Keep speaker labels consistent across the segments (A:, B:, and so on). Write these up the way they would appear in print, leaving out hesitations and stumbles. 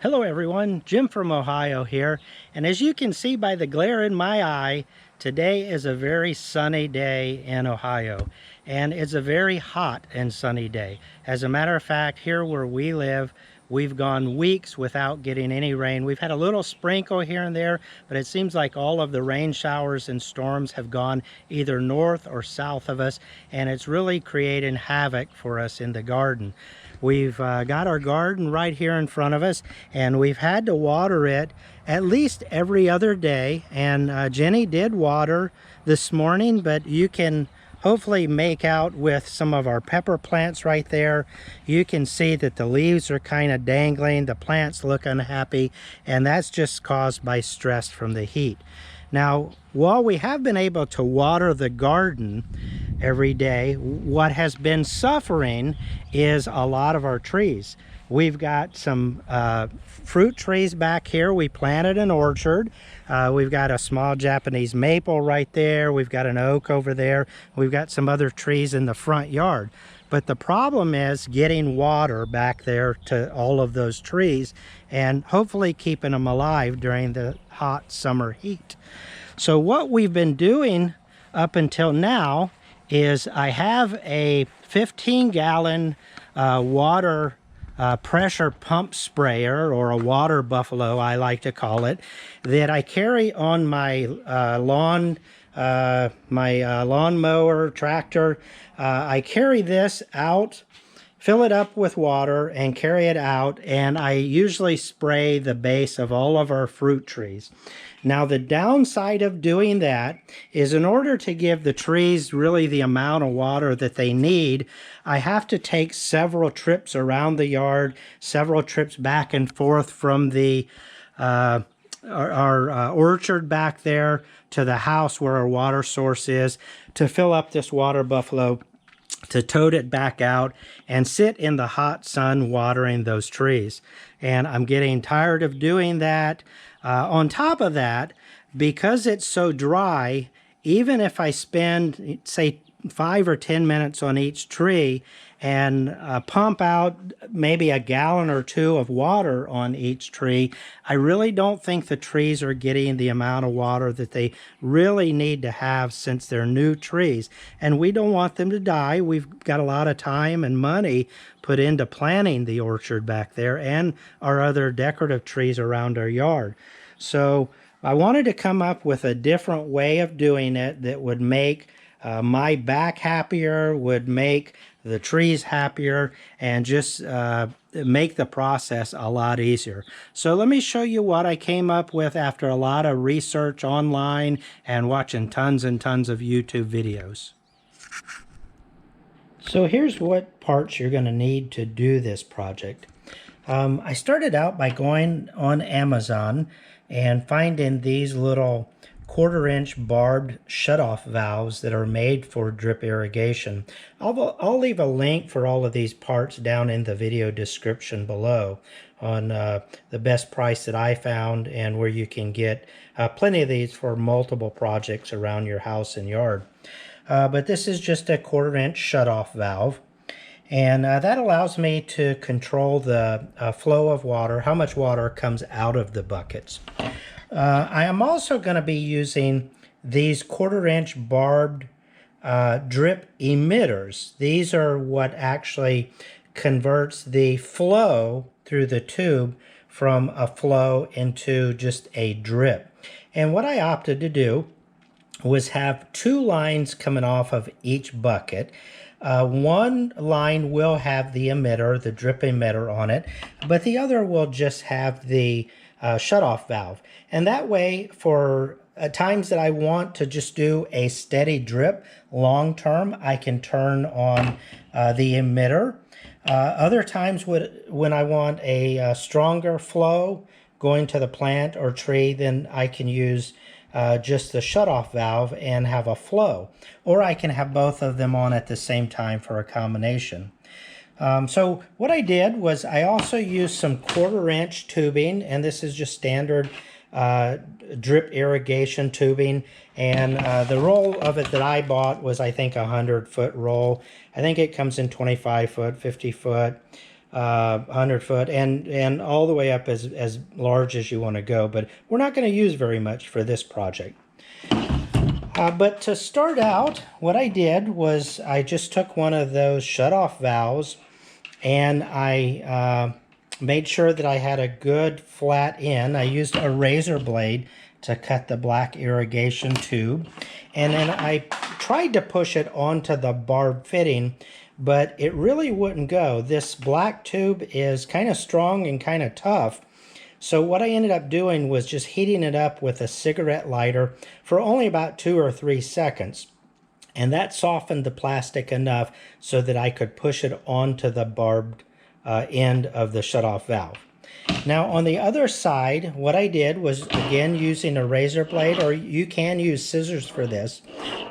A: Hello everyone, Jim from Ohio here, and as you can see by the glare in my eye, today is a very sunny day in Ohio, and it's a very hot and sunny day. As a matter of fact, here where we live, we've gone weeks without getting any rain. We've had a little sprinkle here and there, but it seems like all of the rain showers and storms have gone either north or south of us, and it's really creating havoc for us in the garden. We've got our garden right here in front of us, and we've had to water it at least every other day. And Jenny did water this morning, but you can hopefully make out with some of our pepper plants right there. You can see that the leaves are kind of dangling, the plants look unhappy, and that's just caused by stress from the heat. Now, while we have been able to water the garden every day, what has been suffering is a lot of our trees. We've got some fruit trees back here. We planted an orchard. We've got a small Japanese maple right there. We've got an oak over there. We've got some other trees in the front yard. But the problem is getting water back there to all of those trees and hopefully keeping them alive during the hot summer heat. So what we've been doing up until now is I have a 15-gallon water pressure pump sprayer, or a water buffalo I like to call it, that I carry on my lawnmower tractor. I carry this out, fill it up with water, and carry it out, and I usually spray the base of all of our fruit trees. Now, the downside of doing that is, in order to give the trees really the amount of water that they need, I have to take several trips around the yard, several trips back and forth from the our orchard back there to the house where our water source is, to fill up this water buffalo, to tote it back out and sit in the hot sun watering those trees. And I'm getting tired of doing that. On top of that, because it's so dry, even if I spend, say, 5 or 10 minutes on each tree and pump out maybe a gallon or two of water on each tree, I really don't think the trees are getting the amount of water that they really need to have, since they're new trees. And we don't want them to die. We've got a lot of time and money put into planting the orchard back there and our other decorative trees around our yard. So I wanted to come up with a different way of doing it that would make my back happier, would make the trees happier, and just make the process a lot easier. So let me show you what I came up with after a lot of research online and watching tons and tons of YouTube videos. So here's what parts you're going to need to do this project. I started out by going on Amazon and finding these little 1/4-inch barbed shutoff valves that are made for drip irrigation. I'll leave a link for all of these parts down in the video description below on the best price that I found, and where you can get plenty of these for multiple projects around your house and yard. But this is just a 1/4-inch shutoff valve, and that allows me to control the flow of water, how much water comes out of the buckets. I am also going to be using these 1/4-inch barbed drip emitters. These are what actually converts the flow through the tube from a flow into just a drip. And what I opted to do was have 2 lines coming off of each bucket. One line will have the emitter, the drip emitter on it, but the other will just have the shutoff valve. And that way, for times that I want to just do a steady drip long term, I can turn on the emitter. Other times when I want a stronger flow going to the plant or tree, then I can use just the shutoff valve and have a flow. Or I can have both of them on at the same time for a combination. So what I did was I also used some 1/4-inch tubing, and this is just standard drip irrigation tubing, and the roll of it that I bought was, I think, a 100-foot roll. I think it comes in 25 foot, 50 foot. 100 foot, and all the way up as large as you want to go. But we're not going to use very much for this project. But to start out, what I did was I just took one of those shut-off valves, and I made sure that I had a good flat end. I used a razor blade to cut the black irrigation tube, and then I tried to push it onto the barb fitting, but it really wouldn't go. This black tube is kind of strong and kind of tough. So what I ended up doing was just heating it up with a cigarette lighter for only about 2 or 3 seconds. And that softened the plastic enough so that I could push it onto the barbed end of the shutoff valve. Now on the other side, what I did was, again, using a razor blade, or you can use scissors for this.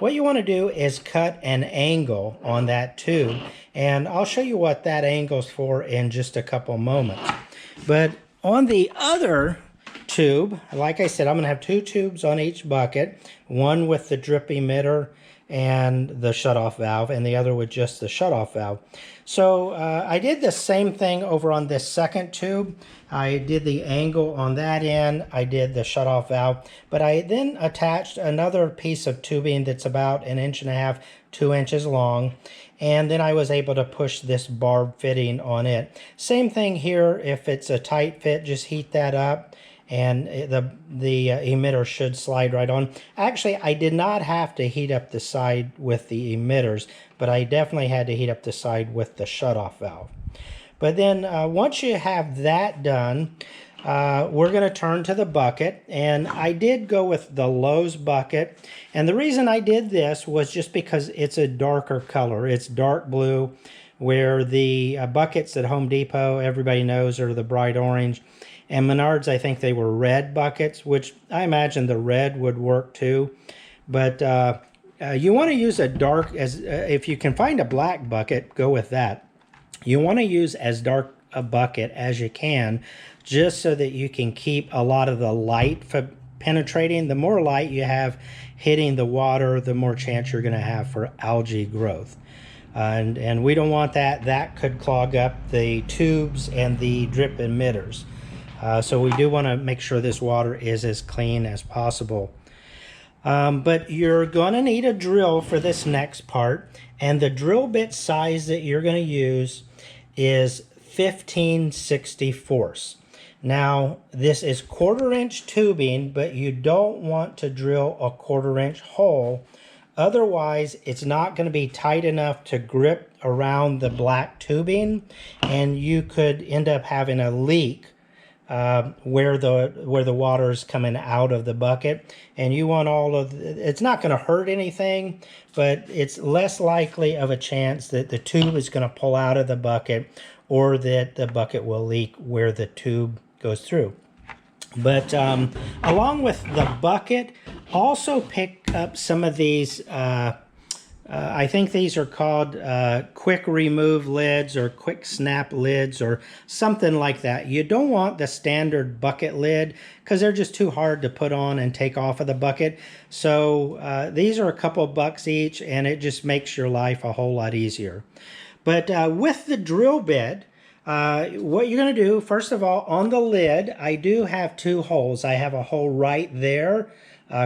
A: What you want to do is cut an angle on that tube, and I'll show you what that angle's for in just a couple moments. But on the other tube, like I said, I'm going to have 2 tubes on each bucket, one with the drip emitter and the shutoff valve, and the other with just the shutoff valve. So I did the same thing over on this second tube. I did the angle on that end, I did the shutoff valve, but I then attached another piece of tubing that's about 1.5 inches, 2 inches long, and then I was able to push this barb fitting on it. Same thing here, if it's a tight fit, just heat that up, and the emitter should slide right on. Actually, I did not have to heat up the side with the emitters, but I definitely had to heat up the side with the shutoff valve. But then once you have that done, we're going to turn to the bucket, and I did go with the Lowe's bucket, and the reason I did this was just because it's a darker color. It's dark blue, where the buckets at Home Depot, everybody knows, are the bright orange. And Menards, I think they were red buckets, which I imagine the red would work too. But you want to use a dark, if you can find a black bucket, go with that. You want to use as dark a bucket as you can, just so that you can keep a lot of the light penetrating. The more light you have hitting the water, the more chance you're going to have for algae growth. And we don't want that. That could clog up the tubes and the drip emitters. So we do want to make sure this water is as clean as possible. But you're going to need a drill for this next part, and the drill bit size that you're going to use is 15/64. Now this is 1/4 inch tubing, but you don't want to drill a 1/4 inch hole. Otherwise, it's not going to be tight enough to grip around the black tubing, and you could end up having a leak where the water is coming out of the bucket. And you want it's not going to hurt anything, but it's less likely of a chance that the tube is going to pull out of the bucket, or that the bucket will leak where the tube goes through. But along with the bucket, also pick up some of these, I think these are called quick remove lids or quick snap lids or something like that. You don't want the standard bucket lid because they're just too hard to put on and take off of the bucket. So these are a couple bucks each, and it just makes your life a whole lot easier. But with the drill bit, what you're going to do, first of all, on the lid, I do have 2 holes. I have a hole right there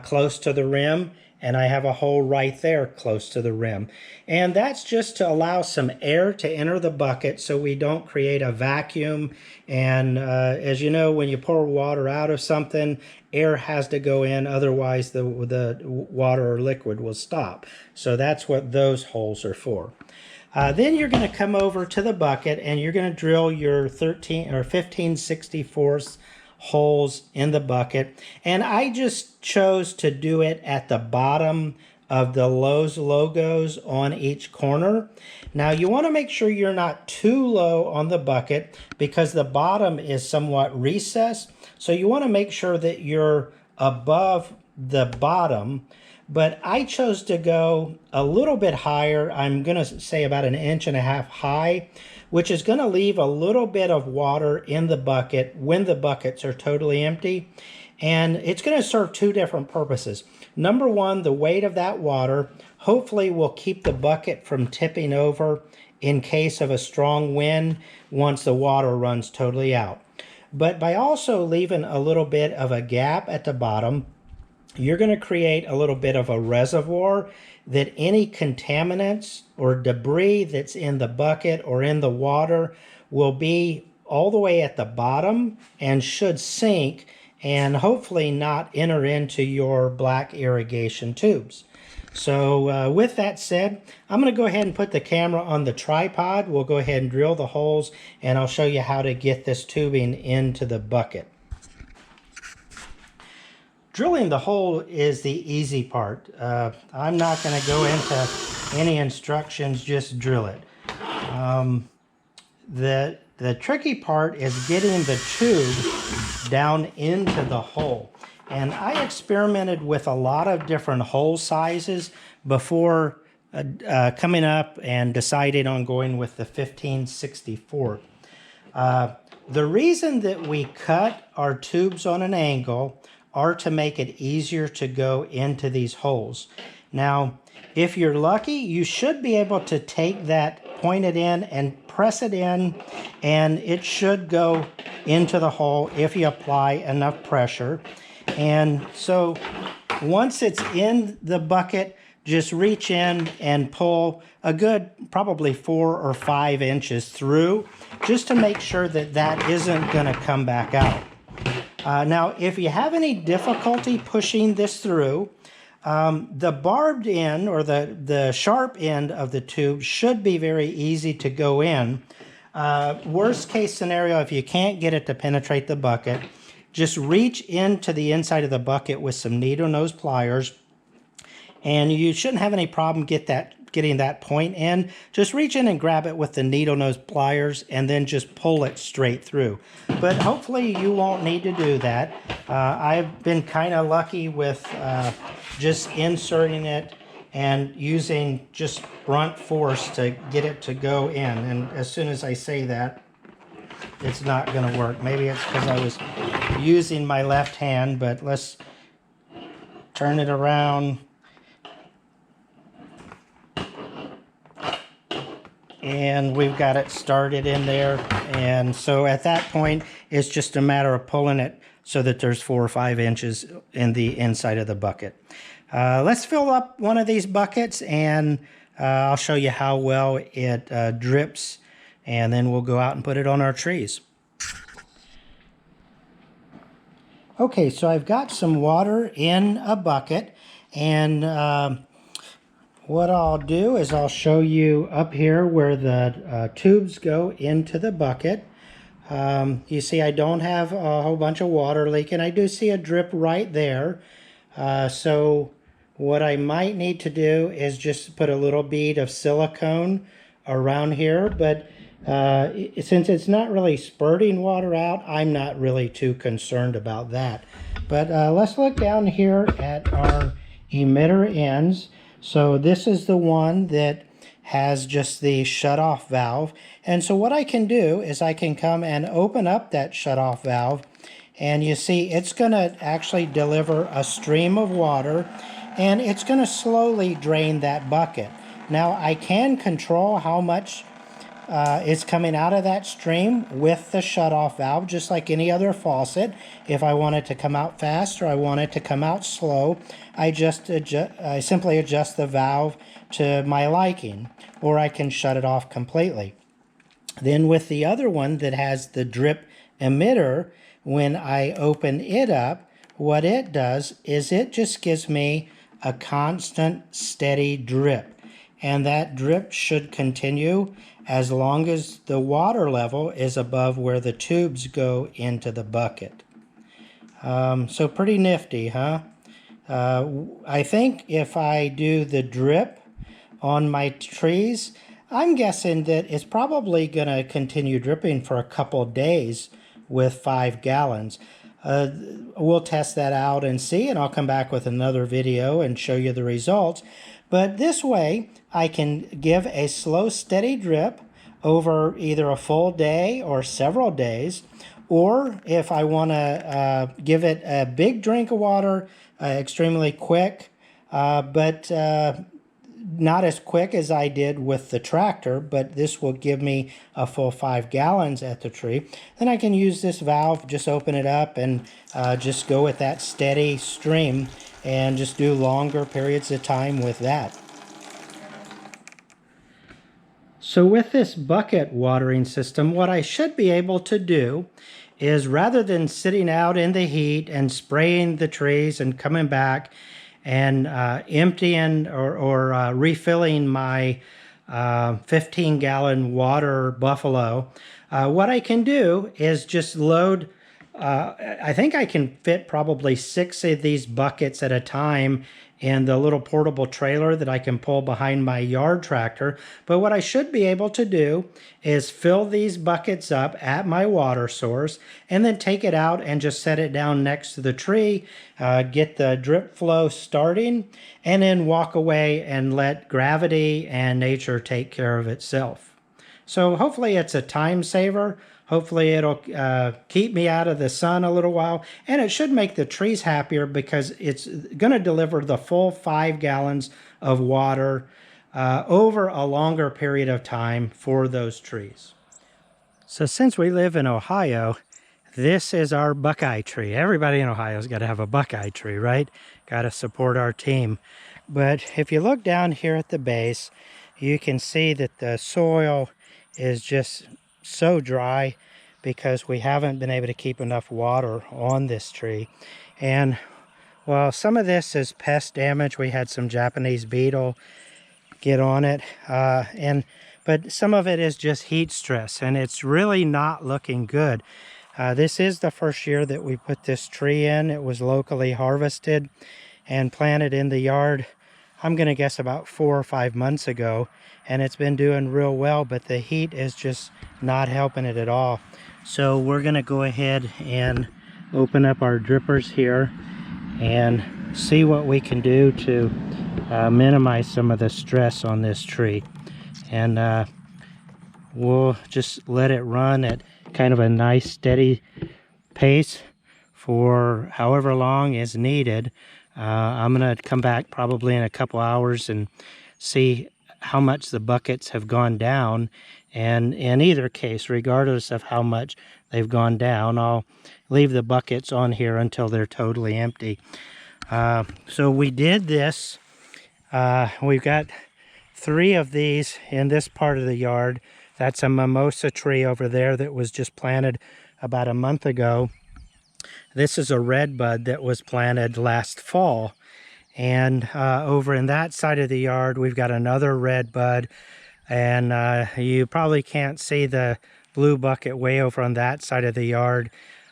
A: close to the rim, and I have a hole right there close to the rim. And that's just to allow some air to enter the bucket so we don't create a vacuum. And as you know, when you pour water out of something, air has to go in, otherwise the water or liquid will stop. So that's what those holes are for. Then you're going to come over to the bucket, and you're going to drill your 15/64 holes in the bucket. And I just chose to do it at the bottom of the Lowe's logos on each corner. Now you want to make sure you're not too low on the bucket, because the bottom is somewhat recessed. So you want to make sure that you're above the bottom. But I chose to go a little bit higher. I'm going to say about 1.5 inches high, which is going to leave a little bit of water in the bucket when the buckets are totally empty. And it's going to serve 2 different purposes. Number one, the weight of that water hopefully will keep the bucket from tipping over in case of a strong wind once the water runs totally out. But by also leaving a little bit of a gap at the bottom, you're going to create a little bit of a reservoir that any contaminants or debris that's in the bucket or in the water will be all the way at the bottom and should sink and hopefully not enter into your black irrigation tubes. So with that said, I'm going to go ahead and put the camera on the tripod. We'll go ahead and drill the holes, and I'll show you how to get this tubing into the bucket. Drilling the hole is the easy part. I'm not going to go into any instructions, just drill it. The tricky part is getting the tube down into the hole. And I experimented with a lot of different hole sizes before coming up and decided on going with the 15/64. The reason that we cut our tubes on an angle are to make it easier to go into these holes. Now, if you're lucky, you should be able to take that, point it in, and press it in, and it should go into the hole if you apply enough pressure. And so once it's in the bucket, just reach in and pull a good probably 4 or 5 inches through, just to make sure that that isn't going to come back out. Now, if you have any difficulty pushing this through, the barbed end or the sharp end of the tube should be very easy to go in. Worst case scenario, if you can't get it to penetrate the bucket, just reach into the inside of the bucket with some needle nose pliers, and you shouldn't have any problem getting that point in. Just reach in and grab it with the needle nose pliers and then just pull it straight through. But hopefully you won't need to do that. I've been kind of lucky with just inserting it and using just brunt force to get it to go in. And as soon as I say that, it's not going to work. Maybe it's because I was using my left hand, but let's turn it around. And we've got it started in there. And so at that point, it's just a matter of pulling it so that there's 4 or 5 inches in the inside of the bucket. Let's fill up one of these buckets, and I'll show you how well it drips, and then we'll go out and put it on our trees. Okay, so I've got some water in a bucket, and what I'll do is I'll show you up here where the tubes go into the bucket. You see I don't have a whole bunch of water leaking. I do see a drip right there. So what I might need to do is just put a little bead of silicone around here, but since it's not really spurting water out, I'm not really too concerned about that. But let's look down here at our emitter ends. So this is the one that has just the shutoff valve. And so what I can do is I can come and open up that shutoff valve, and you see it's going to actually deliver a stream of water, and it's going to slowly drain that bucket. Now I can control how much is coming out of that stream with the shutoff valve, just like any other faucet. If I want it to come out fast or I want it to come out slow, I simply adjust the valve to my liking, or I can shut it off completely. Then with the other one that has the drip emitter, when I open it up, what it does is it just gives me a constant, steady drip. And that drip should continue as long as the water level is above where the tubes go into the bucket. So pretty nifty, huh? I think if I do the drip on my trees, I'm guessing that it's probably going to continue dripping for a couple days with 5 gallons. We'll test that out and see, and I'll come back with another video and show you the results. But this way, I can give a slow, steady drip over either a full day or several days, or if I want to give it a big drink of water extremely quick, but not as quick as I did with the tractor, but this will give me a full 5 gallons at the tree. Then I can use this valve, just open it up and just go with that steady stream and just do longer periods of time with that. So with this bucket watering system, what I should be able to do is, rather than sitting out in the heat and spraying the trees and coming back and emptying or refilling my 15-gallon water buffalo, what I can do is just load, I think I can fit probably 6 of these buckets at a time in the little portable trailer that I can pull behind my yard tractor. But what I should be able to do is fill these buckets up at my water source and then take it out and just set it down next to the tree, get the drip flow starting, and then walk away and let gravity and nature take care of itself. So hopefully it's a time saver. Hopefully it'll keep me out of the sun a little while, and it should make the trees happier because it's going to deliver the full 5 gallons of water over a longer period of time for those trees. So since we live in Ohio, this is our Buckeye tree. Everybody in Ohio's got to have a Buckeye tree, right? Got to support our team. But if you look down here at the base, you can see that the soil is just so dry because we haven't been able to keep enough water on this tree. And well, some of this is pest damage. We had some Japanese beetle get on it, but some of it is just heat stress, and it's really not looking good. This is the first year that we put this tree in. It was locally harvested and planted in the yard, I'm going to guess about 4 or 5 months ago, and it's been doing real well, but the heat is just not helping it at all. So we're going to go ahead and open up our drippers here and see what we can do to minimize some of the stress on this tree. And we'll just let it run at kind of a nice steady pace for however long is needed. I'm going to come back probably in a couple hours and see how much the buckets have gone down. And in either case, regardless of how much they've gone down, I'll leave the buckets on here until they're totally empty. So we did this. We've got 3 of these in this part of the yard. That's a mimosa tree over there that was just planted about a month ago. This is a red bud that was planted last fall. And over in that side of the yard, we've got another red bud. And you probably can't see the blue bucket way over on that side of the yard.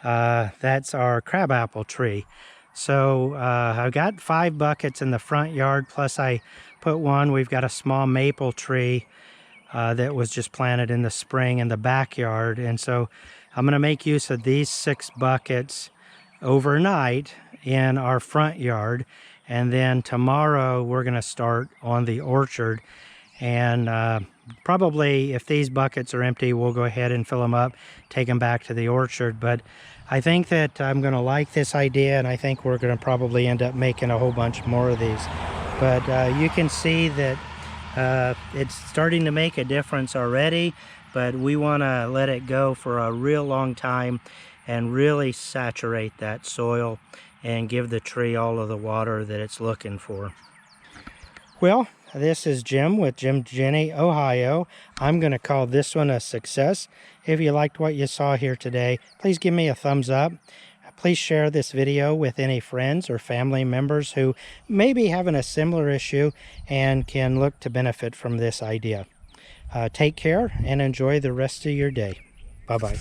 A: That's our crabapple tree. So I've got 5 buckets in the front yard, plus I put one. We've got a small maple tree that was just planted in the spring in the backyard. And so I'm going to make use of these 6 buckets overnight in our front yard. And then tomorrow we're going to start on the orchard. And probably if these buckets are empty, we'll go ahead and fill them up, take them back to the orchard. But I think that I'm going to like this idea, and I think we're going to probably end up making a whole bunch more of these. But you can see that it's starting to make a difference already, but we want to let it go for a real long time and really saturate that soil and give the tree all of the water that it's looking for. Well, this is Jim with Jim Jenny, Ohio. I'm going to call this one a success. If you liked what you saw here today, please give me a thumbs up. Please share this video with any friends or family members who may be having a similar issue and can look to benefit from this idea. Take care and enjoy the rest of your day. Bye-bye.